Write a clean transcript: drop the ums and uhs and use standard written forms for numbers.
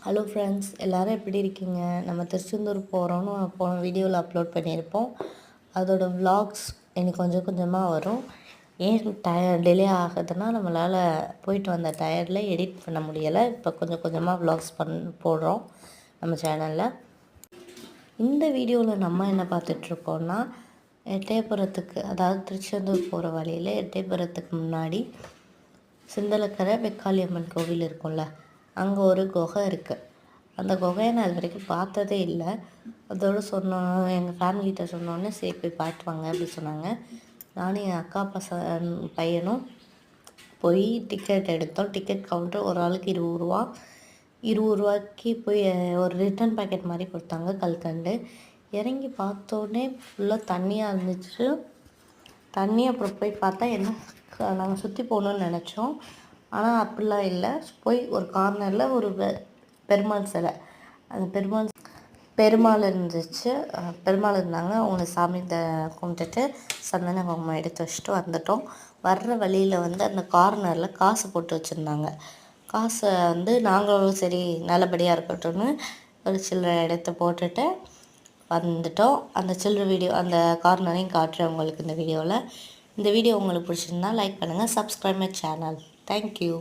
Hello friends, எல்லோரும் எப்படி இருக்கீங்க? நம்ம திருச்செந்தூர் போகிறோன்னு போன வீடியோவில் அப்லோட் பண்ணியிருப்போம். அதோட விலாக்ஸ் எனக்கு கொஞ்சம் கொஞ்சமாக வரும். ஏன் டிலே ஆகுதுன்னா, நம்மளால் போயிட்டு வந்த டயர்டில் எடிட் பண்ண முடியலை. இப்போ கொஞ்சம் கொஞ்சமாக விலாக்ஸ் போடுறோம் நம்ம சேனலில். இந்த வீடியோவில் நம்ம என்ன பார்த்துட்ருக்கோன்னா, எட்டயபுரத்துக்கு, அதாவது திருச்செந்தூர் போகிற வழியில் எட்டயபுரத்துக்கு முன்னாடி சிந்தலக்கரை வெக்காளியம்மன் கோவில் இருக்கும்ல, அங்கே ஒரு குகை இருக்குது. அந்த குகையை நான் இது வரைக்கும் பார்த்ததே இல்லை. அதோடு எங்கள் ஃபேமிலிகிட்ட சொன்னோன்னே சரி போய் பார்த்து வாங்க அப்படி சொன்னாங்க. நானும் என் அக்கா பையனும் போய் டிக்கெட் எடுத்தோம். டிக்கெட் கவுண்டர் ஒரு ஆளுக்கு 20 ரூபா. 20 ரூபாய்க்கு போய் ஒரு ரிட்டன் பேக்கெட் மாதிரி கொடுத்தாங்க கல்கண்டு. இறங்கி பார்த்தோன்னே ஃபுல்லாக தண்ணியாக இருந்துச்சு. தண்ணி அப்புறம் போய் பார்த்தா என்ன, நாங்கள் சுற்றி போகணுன்னு நினச்சோம். ஆனால் அப்படிலாம் இல்லை. போய் ஒரு கார்னரில் ஒரு பெருமாள் சிலை, அந்த பெருமாள் இருந்துச்சு. பெருமாள் இருந்தாங்க. அவங்க சாமி கும்பிட்டுட்டு சந்தன குங்குமம் எடுத்து வச்சுட்டு வந்துட்டோம். வர்ற வழியில் அந்த கார்னரில் காசு போட்டு வச்சுருந்தாங்க. காசை நாங்களும் சரி நல்லபடியாக இருக்கட்டும்னு ஒரு சில்லறை எடுத்து போட்டுட்டு வந்துட்டோம். அந்த சில்லறை வீடியோ அந்த கார்னரையும் காட்டுறேன் உங்களுக்கு இந்த வீடியோவில். இந்த வீடியோ உங்களுக்கு பிடிச்சிருந்தா லைக் பண்ணுங்கள், சப்ஸ்கிரைப் மை சேனல். தேங்க்யூ.